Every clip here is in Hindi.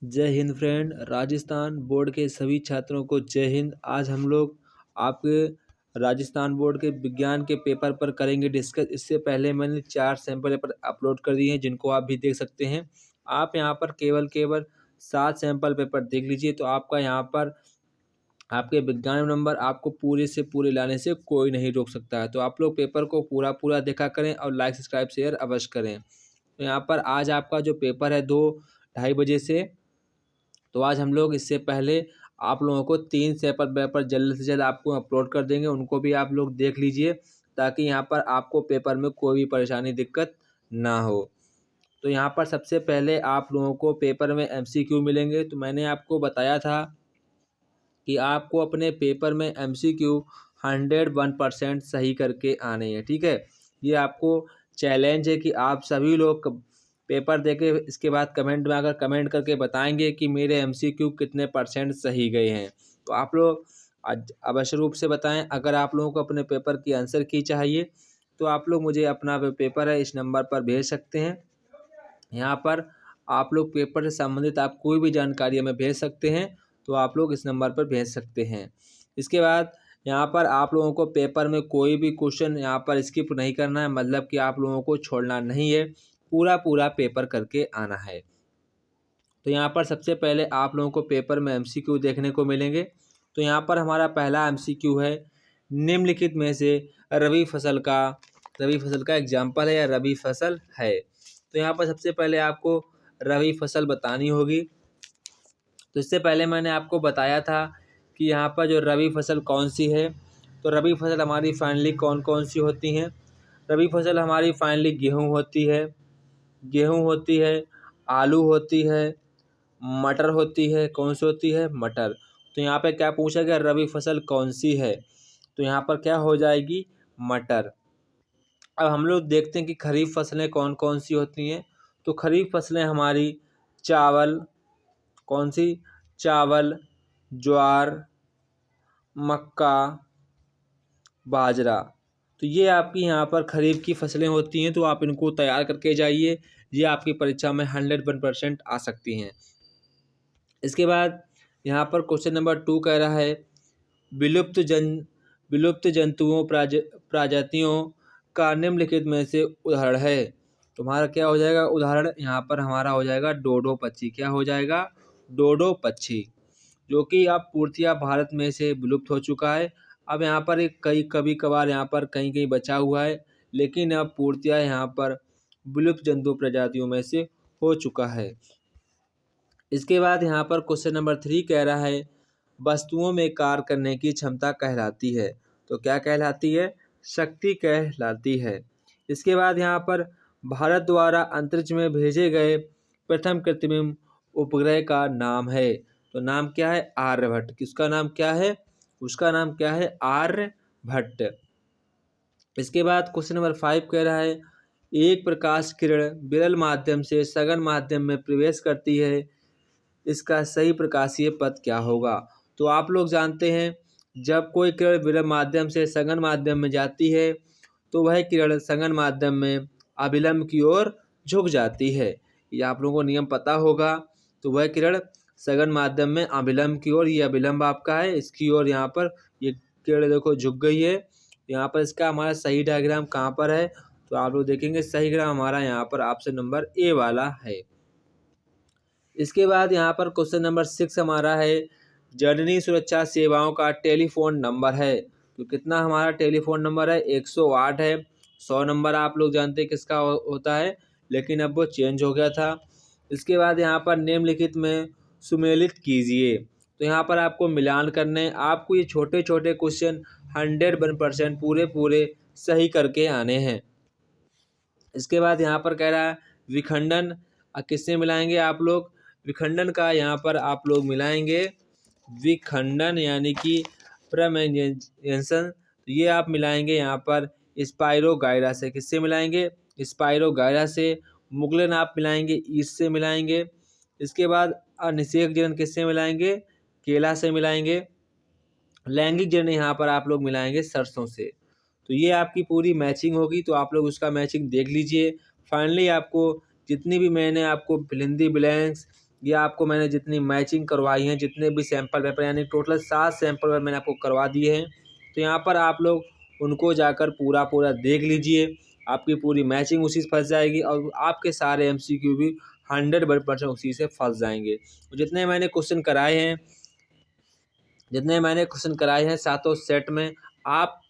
जय हिंद फ्रेंड। राजस्थान बोर्ड के सभी छात्रों को जय हिंद। आज हम लोग आपके राजस्थान बोर्ड के विज्ञान के पेपर पर करेंगे डिस्कस। इससे पहले मैंने 4 सैंपल पेपर अपलोड कर दिए हैं, जिनको आप भी देख सकते हैं। आप यहां पर केवल 7 सैंपल पेपर देख लीजिए, तो आपका यहां पर आपके विज्ञान नंबर आपको पूरे से पूरे लाने से कोई नहीं रोक सकता है। तो आप लोग पेपर को पूरा देखा करें और लाइक सब्सक्राइब शेयर अवश्य करें। तो यहाँ पर आज आपका जो पेपर है 2-2:30 बजे से, तो आज हम लोग इससे पहले आप लोगों को 3 सैंपल पेपर जल्द से जल्द आपको अपलोड कर देंगे, उनको भी आप लोग देख लीजिए, ताकि यहाँ पर आपको पेपर में कोई भी परेशानी दिक्कत ना हो। तो यहाँ पर सबसे पहले आप लोगों को पेपर में एमसीक्यू मिलेंगे। तो मैंने आपको बताया था कि आपको अपने पेपर में एमसीक्यू 101% सही करके आने हैं, ठीक है। ये आपको चैलेंज है कि आप सभी लोग पेपर देके इसके बाद कमेंट में अगर कमेंट करके बताएंगे कि मेरे एमसीक्यू कितने % सही गए हैं। तो आप लोग आज अवश्य रूप से बताएं। अगर आप लोगों को अपने पेपर की आंसर की चाहिए तो आप लोग मुझे अपना जो पेपर है इस नंबर पर भेज सकते हैं। यहाँ पर आप लोग पेपर से संबंधित आप कोई भी जानकारी हमें भेज सकते हैं, तो आप लोग इस नंबर पर भेज सकते हैं। इसके बाद यहाँ पर आप लोगों को पेपर में कोई भी क्वेश्चन यहाँ पर स्किप नहीं करना है, मतलब कि आप लोगों को छोड़ना नहीं है, पूरा पेपर करके आना है। तो यहाँ पर सबसे पहले आप लोगों को पेपर में एमसीक्यू देखने को मिलेंगे। तो यहाँ पर हमारा पहला एमसीक्यू है, निम्नलिखित में से रबी फसल का एग्जाम्पल है या रबी फसल है। तो यहाँ पर सबसे पहले आपको रबी फसल बतानी होगी। तो इससे पहले मैंने आपको बताया था कि यहाँ पर जो रबी फसल कौन सी है। तो रबी फसल हमारी फाइनली कौन कौन सी होती हैं। रबी फसल हमारी फाइनली गेहूँ होती है, आलू होती है, मटर होती है। कौन सी होती है? मटर। तो यहाँ पे क्या पूछा गया, रबी फसल कौन सी है, तो यहाँ पर क्या हो जाएगी, मटर। अब हम लोग देखते हैं कि खरीफ फसलें कौन कौन सी होती हैं। तो खरीफ फसलें हमारी चावल, कौन सी, चावल, ज्वार, मक्का, बाजरा। तो ये आपकी यहाँ पर खरीफ की फसलें होती हैं, तो आप इनको तैयार करके जाइए, ये आपकी परीक्षा में 101% आ सकती हैं। इसके बाद यहाँ पर क्वेश्चन नंबर 2 कह रहा है, विलुप्त जंतुओं प्रजातियों का निम्नलिखित में से उदाहरण है। तुम्हारा क्या हो जाएगा उदाहरण, यहाँ पर हमारा हो जाएगा डोडो पक्षी। क्या हो जाएगा? डोडो पक्षी, जो कि अब पूर्णतः भारत में से विलुप्त हो चुका है। अब यहाँ पर एक कभी कभार यहाँ पर कहीं कहीं बचा हुआ है, लेकिन अब पूर्णतः यहाँ पर विलुप्त जंतु प्रजातियों में से हो चुका है। इसके बाद यहाँ पर क्वेश्चन नंबर 3 कह रहा है, वस्तुओं में कार्य करने की क्षमता कहलाती है। तो क्या कहलाती है? शक्ति कहलाती है। इसके बाद यहाँ पर भारत द्वारा अंतरिक्ष में भेजे गए प्रथम कृत्रिम उपग्रह का नाम है। तो नाम क्या है? आर्यभट्ट। किसका नाम क्या है? उसका नाम क्या है? आर्यभट्ट। इसके बाद क्वेश्चन नंबर 5 कह रहा है, एक प्रकाश किरण विरल माध्यम से सघन माध्यम में प्रवेश करती है, इसका सही प्रकाशीय पथ क्या होगा? तो आप लोग जानते हैं, जब कोई किरण विरल माध्यम से सघन माध्यम में जाती है तो वह किरण सघन माध्यम में अभिलंब की ओर झुक जाती है। ये आप लोगों को नियम पता होगा। तो वह किरण सघन माध्यम में अभिलंब की ओर, ये अभिलंब आपका है, इसकी ओर यहाँ पर ये किरण देखो झुक गई है। यहाँ पर इसका हमारा सही डायग्राम कहाँ पर है? तो आप लोग देखेंगे सही डायग्राम हमारा यहाँ पर ऑप्शन नंबर ए वाला है। इसके बाद यहाँ पर क्वेश्चन नंबर 6 हमारा है, जननी सुरक्षा सेवाओं का टेलीफोन नंबर है। तो कितना हमारा टेलीफोन नंबर है? 108 है। 100 नंबर आप लोग जानते हैं किसका होता है, लेकिन अब वो चेंज हो गया था। इसके बाद यहाँ पर निम्नलिखित में सुमेलित कीजिए। तो यहाँ पर आपको मिलान करने, आपको ये छोटे छोटे क्वेश्चन 101% पूरे सही करके आने हैं। इसके बाद यहाँ पर कह रहा है, विखंडन किससे मिलाएंगे आप लोग? विखंडन का यहाँ पर आप लोग मिलाएंगे विखंडन यानी कि प्रमेंजेंसन। तो ये आप मिलाएंगे यहाँ पर स्पाइरोगाइरा से। किससे मिलाएंगे? स्पाइरोगाइरा से। मुगलन आप मिलाएंगे ईस्ट से मिलाएंगे। इसके बाद अनिषेक जन किससे मिलाएंगे? केला से मिलाएंगे। लैंगिक जन यहाँ पर आप लोग मिलाएंगे सरसों से। तो ये आपकी पूरी मैचिंग होगी, तो आप लोग उसका मैचिंग देख लीजिए। फाइनली आपको जितनी भी मैंने आपको फिल इन द ब्लैंक्स ये आपको मैंने जितनी मैचिंग करवाई है, जितने भी सैंपल पेपर यानी टोटल 7 सैंपल पेपर मैंने आपको करवा दिए हैं। तो यहाँ पर आप लोग उनको जाकर पूरा देख लीजिए, आपकी पूरी मैचिंग उसी से फँस जाएगी और आपके सारे MCQ भी 100% उसी से फँस जाएंगे। तो जितने मैंने क्वेश्चन कराए हैं सातों सेट में, आप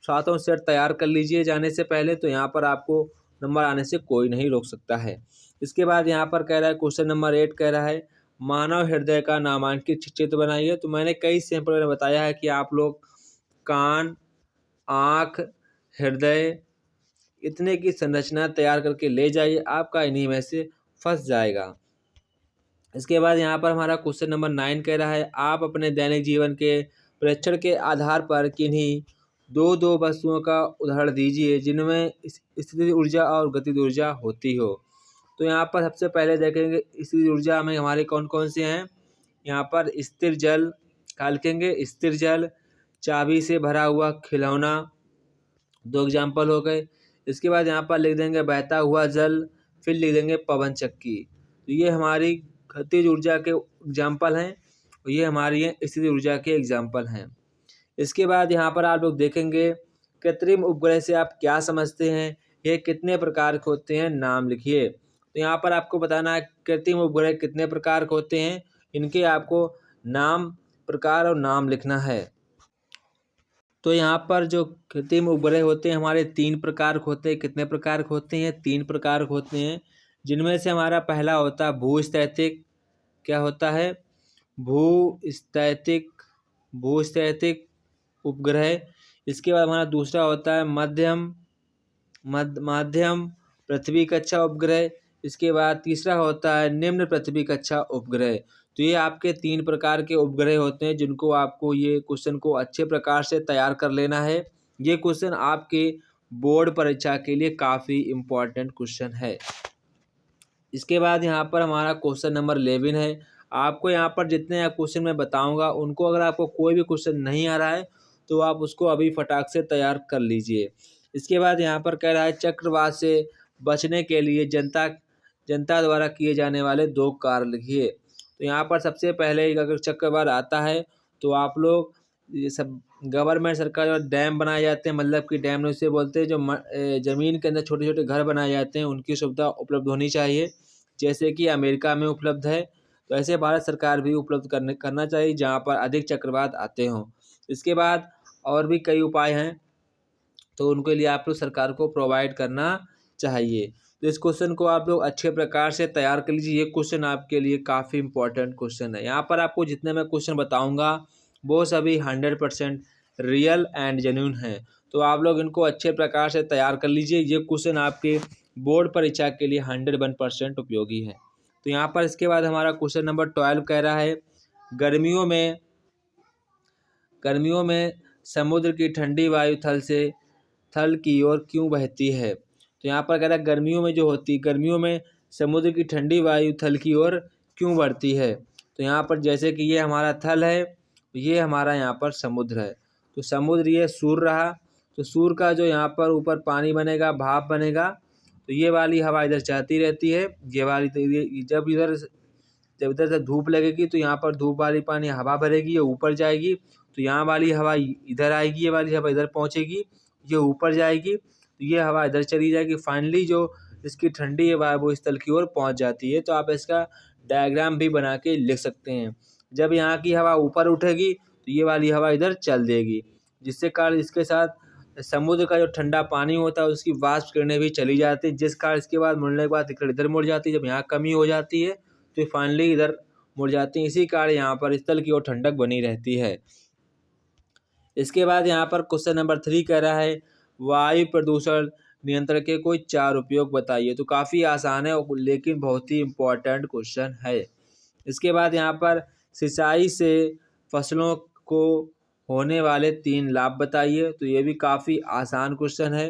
सातों सेट तैयार कर लीजिए जाने से पहले, तो यहाँ पर आपको नंबर आने से कोई नहीं रोक सकता है। इसके बाद यहाँ पर कह रहा है क्वेश्चन नंबर 8 कह रहा है मानव हृदय का नामांकित चित्र बनाइए। तो मैंने कई सैंपल में बताया है कि आप लोग कान, आँख, हृदय इतने की संरचना तैयार करके ले जाइए, आपका इन्हीं में से फंस जाएगा। इसके बाद यहाँ पर हमारा क्वेश्चन नंबर 9 कह रहा है आप अपने दैनिक जीवन के परीक्षण के आधार पर किन्हीं दो वस्तुओं का उदाहरण दीजिए जिनमें स्थितिज ऊर्जा और गतिज ऊर्जा होती हो। तो यहाँ पर सबसे पहले देखेंगे स्थितिज ऊर्जा में हमारे कौन कौन से हैं। यहाँ पर स्थिर जल का लिखेंगे, स्थिर जल, चाबी से भरा हुआ खिलौना, 2 एग्जाम्पल हो गए। इसके बाद यहाँ पर लिख देंगे बहता हुआ जल, फिर लिख देंगे पवन चक्की। तो ये हमारी गतिज ऊर्जा के एग्जाम्पल हैं और ये हमारी स्थितिज ऊर्जा के एग्जाम्पल हैं। इसके बाद यहाँ पर आप लोग देखेंगे कृत्रिम उपग्रह से आप क्या समझते हैं, ये कितने प्रकार के होते हैं, नाम लिखिए। तो यहाँ पर आपको बताना है कृत्रिम उपग्रह कितने प्रकार के होते हैं, इनके आपको नाम, प्रकार और नाम लिखना है। तो यहाँ पर जो कृत्रिम उपग्रह होते हैं हमारे 3 प्रकार के होते हैं। कितने प्रकार के होते हैं, 3 प्रकार के होते हैं, जिनमें से हमारा पहला होता है भूस्थैतिक। क्या होता है, भूस्थैतिक उपग्रह। इसके बाद हमारा दूसरा होता है माध्यम पृथ्वी कक्षा उपग्रह। इसके बाद तीसरा होता है निम्न पृथ्वी कक्षा उपग्रह। तो ये आपके 3 प्रकार के उपग्रह होते हैं जिनको आपको ये क्वेश्चन को अच्छे प्रकार से तैयार कर लेना है। ये क्वेश्चन आपके बोर्ड परीक्षा के लिए काफ़ी इम्पोर्टेंट क्वेश्चन है। इसके बाद यहाँ पर हमारा क्वेश्चन नंबर 11 है। आपको यहाँ पर जितने क्वेश्चन मैं बताऊँगा उनको अगर आपको कोई भी क्वेश्चन नहीं आ रहा है तो आप उसको अभी फटाक से तैयार कर लीजिए। इसके बाद यहाँ पर कह रहा है चक्रवात से बचने के लिए जनता द्वारा किए जाने वाले 2 कार्य लिखिए। तो यहाँ पर सबसे पहले अगर चक्रवात आता है तो आप लोग ये सब गवर्नमेंट सरकार जो डैम बनाए जाते हैं, मतलब कि डैम उसे बोलते हैं जो ज़मीन के अंदर छोटे छोटे घर बनाए जाते हैं, उनकी सुविधा उपलब्ध होनी चाहिए। जैसे कि अमेरिका में उपलब्ध है, तो ऐसे भारत सरकार भी उपलब्ध करना चाहिए जहाँ पर अधिक चक्रवात आते हों। इसके बाद और भी कई उपाय हैं, तो उनके लिए आप लोग सरकार को प्रोवाइड करना चाहिए। तो इस क्वेश्चन को आप लोग अच्छे प्रकार से तैयार कर लीजिए। ये क्वेश्चन आपके लिए काफ़ी इंपॉर्टेंट क्वेश्चन है। यहाँ पर आपको जितने मैं क्वेश्चन बताऊँगा वो सभी 100% रियल एंड जेन्युइन हैं, तो आप लोग इनको अच्छे प्रकार से तैयार कर लीजिए। ये क्वेश्चन आपके बोर्ड परीक्षा के लिए 101% उपयोगी है। तो यहाँ पर इसके बाद हमारा क्वेश्चन नंबर 12 कह रहा है गर्मियों में समुद्र की ठंडी वायु थल की ओर क्यों बहती है। तो यहाँ पर कह रहा है गर्मियों में समुद्र की ठंडी वायु थल की ओर क्यों बढ़ती है। तो यहाँ पर जैसे कि ये हमारा थल है, ये हमारा यहाँ पर समुद्र है। तो समुद्र ये सूर्य रहा, तो सूर्य का जो यहाँ पर ऊपर पानी बनेगा, भाप बनेगा, तो ये वाली हवा इधर चलती रहती है। ये वाली जब इधर से धूप लगेगी तो यहाँ पर धूप वाली पानी हवा भरेगी, ये ऊपर जाएगी, तो यहाँ वाली हवा इधर आएगी, ये वाली हवा इधर पहुँचेगी, ये ऊपर जाएगी, तो ये हवा इधर चली जाएगी। फाइनली जो इसकी ठंडी हवा है वो इस तल की ओर पहुँच जाती है। तो आप इसका डायग्राम भी बना के लिख सकते हैं। जब यहाँ की हवा ऊपर उठेगी तो ये वाली हवा इधर चल देगी, जिससे कारण इसके साथ समुद्र का जो ठंडा पानी होता है उसकी वाष्प किरणें भी चली जाती है, जिस कारण इसके बाद मुड़ने के बाद इधर मुड़ जाती है। जब यहाँ कमी हो जाती है तो फाइनली इधर मुड़ जाती हैं। इसी कारण यहाँ पर स्थल की ओर ठंडक बनी रहती है। इसके बाद यहाँ पर क्वेश्चन नंबर 3 कह रहा है वायु प्रदूषण नियंत्रण के कोई 4 उपयोग बताइए। तो काफ़ी आसान है लेकिन बहुत ही इम्पोर्टेंट क्वेश्चन है। इसके बाद यहाँ पर सिंचाई से फसलों को होने वाले 3 लाभ बताइए। तो ये भी काफ़ी आसान क्वेश्चन है।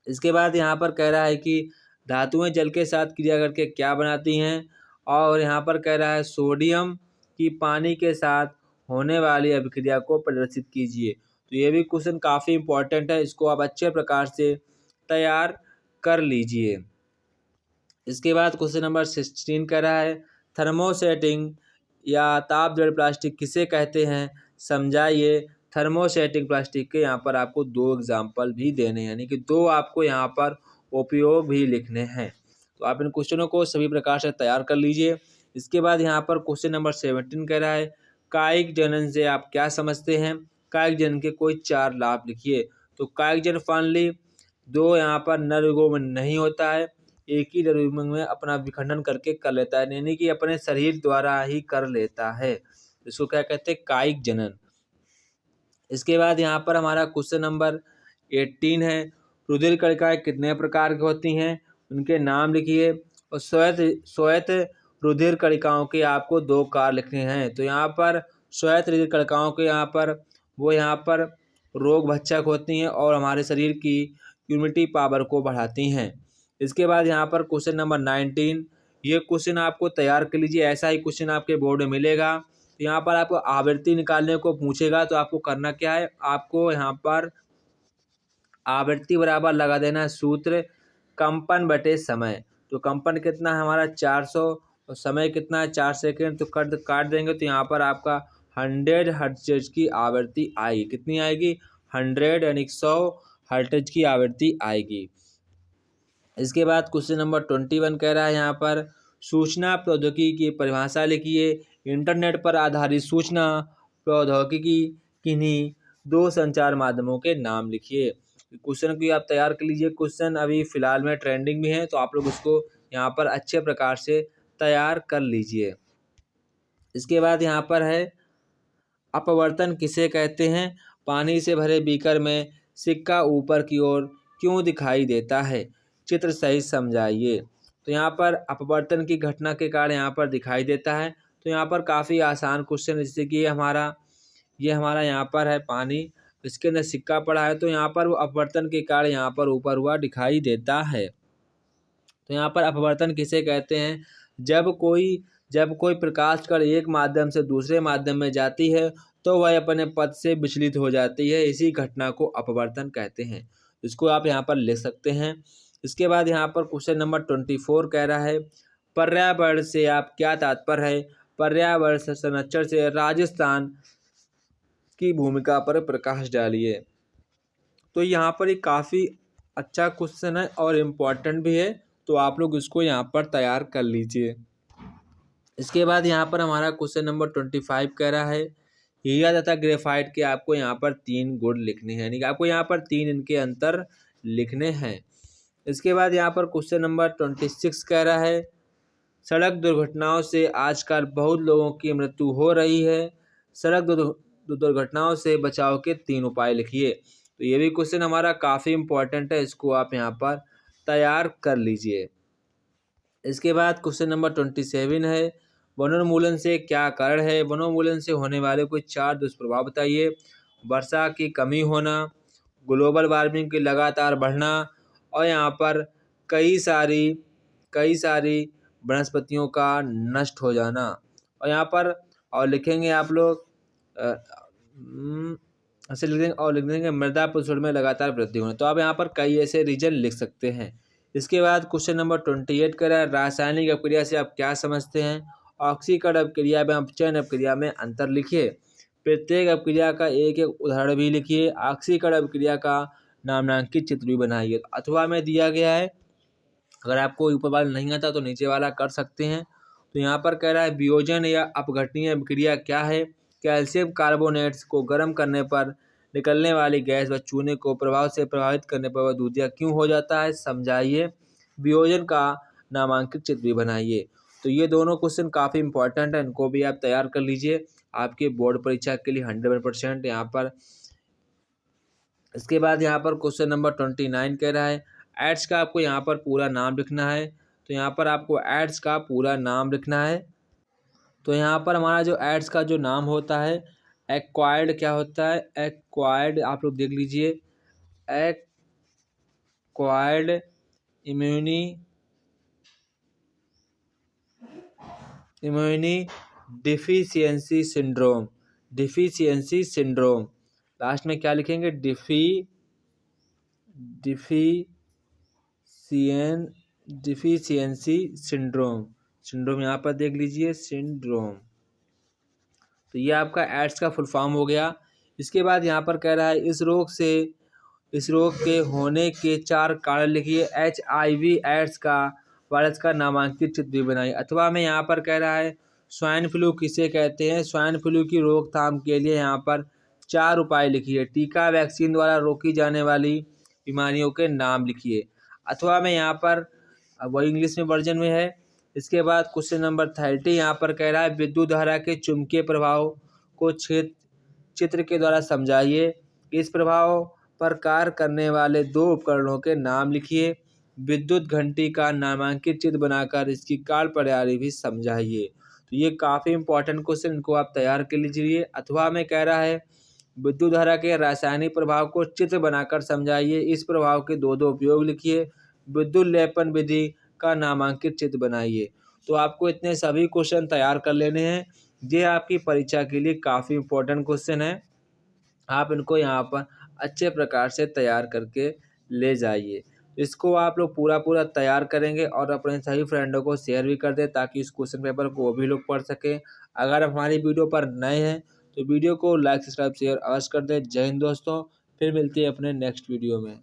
इसके बाद यहाँ पर कह रहा है कि धातुएं जल के साथ क्रिया करके क्या बनाती हैं, और यहाँ पर कह रहा है सोडियम की पानी के साथ होने वाली अभिक्रिया को प्रदर्शित कीजिए। तो ये भी क्वेश्चन काफ़ी इम्पोर्टेंट है, इसको आप अच्छे प्रकार से तैयार कर लीजिए। इसके बाद क्वेश्चन नंबर 16 कह रहा है थर्मोसेटिंग या ताप जड़ प्लास्टिक किसे कहते हैं, समझाइए। थर्मोसेटिंग प्लास्टिक के यहाँ पर आपको 2 एग्जाम्पल भी देने हैं, यानी कि 2 आपको यहाँ पर उपयोग भी लिखने हैं। तो आप इन क्वेश्चनों को सभी प्रकार से तैयार कर लीजिए। इसके बाद यहाँ पर क्वेश्चन नंबर 17 कह रहा है, कायिक जनन से आप क्या समझते हैं? कायिक जनन के कोई 4 लाभ लिखिए। तो कायिक जनन फाइनली 2 यहाँ पर नर युग्मों में नहीं होता है, एक ही नर युग्म में अपना विखंडन करके कर लेता है, यानी कि अपने शरीर द्वारा ही कर लेता है। इसको क्या कहते हैं? कायिक जनन। इसके बाद यहाँ पर हमारा क्वेश्चन नंबर 18 है, रुधिर कणिकाएं कितने प्रकार की होती हैं, उनके नाम लिखिए। और श्वेत रुधिर कणिकाओं के आपको 2 कार्य लिखने हैं। तो यहाँ पर श्वेत रुधिर कणिकाओं के यहाँ पर रोग भक्षक होती हैं और हमारे शरीर की इम्यूनिटी पावर को बढ़ाती हैं। इसके बाद यहाँ पर क्वेश्चन नंबर 19, ये क्वेश्चन आपको तैयार कर लीजिए, ऐसा ही क्वेश्चन आपके बोर्ड में मिलेगा। तो यहाँ पर आपको आवृत्ति निकालने को पूछेगा, तो आपको करना क्या है, आपको यहाँ पर आवृत्ति बराबर लगा देना है सूत्र कंपन बटे समय। तो कंपन कितना है हमारा 400 और समय कितना है 4 सेकेंड, तो काट देंगे तो यहाँ पर आपका 100 हर्ट्ज की आवृत्ति आएगी। कितनी आएगी? 100 यानी 100 हर्ट्ज की आवृत्ति आएगी। इसके बाद क्वेश्चन नंबर 21 कह रहा है यहाँ पर, सूचना प्रौद्योगिकी की परिभाषा लिखिए। इंटरनेट पर आधारित सूचना प्रौद्योगिकी किन्हीं 2 संचार माध्यमों के नाम लिखिए। क्वेश्चन की आप तैयार कर लीजिए। क्वेश्चन अभी फिलहाल में ट्रेंडिंग में है, तो आप लोग उसको यहाँ पर अच्छे प्रकार से तैयार कर लीजिए। इसके बाद यहाँ पर है, अपवर्तन किसे कहते हैं? पानी से भरे बीकर में सिक्का ऊपर की ओर क्यों दिखाई देता है, चित्र सही समझाइए। तो यहाँ पर अपवर्तन की घटना के कारण यहाँ पर दिखाई देता है। तो यहाँ पर काफ़ी आसान क्वेश्चन, जैसे कि ये हमारा यहाँ पर है पानी, इसके अंदर सिक्का पड़ा है, तो यहाँ पर वो अपवर्तन के कारण यहाँ पर ऊपर हुआ दिखाई देता है। तो यहाँ पर अपवर्तन किसे कहते हैं? जब कोई प्रकाश कण एक माध्यम से दूसरे माध्यम में जाती है तो वह अपने पथ से विचलित हो जाती है, इसी घटना को अपवर्तन कहते हैं। इसको आप यहाँ पर लिख सकते हैं। इसके बाद यहाँ पर क्वेश्चन नंबर 24 कह रहा है, पर्यावरण से आप क्या तात्पर्य है? पर्यावरण संरक्षण से राजस्थान की भूमिका पर प्रकाश डालिए। तो यहाँ पर ये काफ़ी अच्छा क्वेश्चन है और इम्पॉर्टेंट भी है, तो आप लोग इसको यहाँ पर तैयार कर लीजिए। इसके बाद यहाँ पर हमारा क्वेश्चन नंबर 25 कह रहा है, हीरा तथा ग्रेफाइट के आपको यहाँ पर 3 गुण लिखने हैं, यानी कि आपको यहाँ पर 3 इनके अंतर लिखने हैं। इसके बाद यहाँ पर क्वेश्चन नंबर 26 कह रहा है, सड़क दुर्घटनाओं से आजकल बहुत लोगों की मृत्यु हो रही है, सड़क दुर्घटनाओं से बचाव के 3 उपाय लिखिए। तो ये भी क्वेश्चन हमारा काफ़ी इम्पोर्टेंट है, इसको आप यहाँ पर तैयार कर लीजिए। इसके बाद क्वेश्चन नंबर 27 है, वनोन्मूलन से क्या कारण है? वनोन्मूलन से होने वाले कोई 4 दुष्प्रभाव बताइए। वर्षा की कमी होना, ग्लोबल वार्मिंग की लगातार बढ़ना, और यहाँ पर कई सारी वनस्पतियों का नष्ट हो जाना। और यहाँ पर और लिखेंगे आप लोग ऐसे लिख देंगे मृदा प्रदूषण में लगातार वृद्धि होना। तो आप यहाँ पर कई ऐसे रीजन लिख सकते हैं। इसके बाद क्वेश्चन नंबर 28 कर रहा है, रासायनिक अपक्रिया से आप क्या समझते हैं? ऑक्सीकरण अपक्रिया में अपचयन अपक्रिया में अंतर लिखिए। प्रत्येक अपक्रिया का एक एक उदाहरण भी लिखिए। ऑक्सीकरण अपक्रिया का नामांकित चित्र भी बनाइए। अथवा में दिया गया है, अगर आपको ऊपर वाला नहीं आता तो नीचे वाला कर सकते हैं। तो यहाँ पर कह रहा है, वियोजन या अपघटनीय अभिक्रिया क्या है? कैल्शियम कार्बोनेट्स को गर्म करने पर निकलने वाली गैस व चूने को प्रभाव से प्रभावित करने पर वह दूधिया क्यों हो जाता है, समझाइए। वियोजन का नामांकित चित्र भी बनाइए। तो ये दोनों क्वेश्चन काफ़ी इंपॉर्टेंट है, इनको भी आप तैयार कर लीजिए आपके बोर्ड परीक्षा के लिए 100% यहाँ पर। इसके बाद यहाँ पर क्वेश्चन नंबर 29 कह रहा है, एड्स का आपको यहाँ पर पूरा नाम लिखना है। तो यहाँ पर आपको एड्स का पूरा नाम लिखना है। तो यहाँ पर हमारा जो एड्स का जो नाम होता है, एक्वायर्ड क्या होता है? एक्वायर्ड आप लोग देख लीजिए, acquired immune deficiency syndrome. Last में क्या लिखेंगे? Deficiency syndrome. सिंड्रोम यहाँ पर देख लीजिए, सिंड्रोम। तो ये आपका एड्स का फुल फॉर्म हो गया। इसके बाद यहाँ पर कह रहा है इस रोग के होने के 4 कारण लिखिए। HIV एड्स का वायरस का नामांकित चित्र भी बनाइए। अथवा में यहाँ पर कह रहा है स्वाइन फ्लू किसे कहते हैं। स्वाइन फ्लू की रोकथाम के लिए यहाँ पर 4 उपाय लिखिए। टीका वैक्सीन द्वारा रोकी जाने वाली बीमारियों के नाम लिखिए। अथवा में यहाँ पर वही इंग्लिश में वर्जन में है। इसके बाद क्वेश्चन नंबर 30 यहाँ पर कह रहा है विद्युत धारा के चुंबकीय प्रभाव को चित्र के द्वारा समझाइए। इस प्रभाव पर कार्य करने वाले 2 उपकरणों के नाम लिखिए। विद्युत घंटी का नामांकित चित्र बनाकर इसकी कार्य प्रणाली भी समझाइए। तो ये काफ़ी इंपॉर्टेंट क्वेश्चन, इनको आप तैयार कर लीजिए। अथवा में कह रहा है विद्युत धारा के रासायनिक प्रभाव को चित्र बनाकर समझाइए। इस प्रभाव के 2 उपयोग लिखिए। विद्युत लेपन विधि का नामांकित चित्र बनाइए। तो आपको इतने सभी क्वेश्चन तैयार कर लेने हैं। ये आपकी परीक्षा के लिए काफ़ी इंपॉर्टेंट क्वेश्चन है। आप इनको यहाँ पर अच्छे प्रकार से तैयार करके ले जाइए। इसको आप लोग पूरा तैयार करेंगे और अपने सभी फ्रेंडों को शेयर भी कर दें ताकि इस क्वेश्चन पेपर को वो भी लोग पढ़ सकें। अगर आप हमारी वीडियो पर नए हैं तो वीडियो को लाइक, सब्सक्राइब, शेयर अवश्य कर दें। जय हिंद दोस्तों, फिर मिलते हैं अपने नेक्स्ट वीडियो में।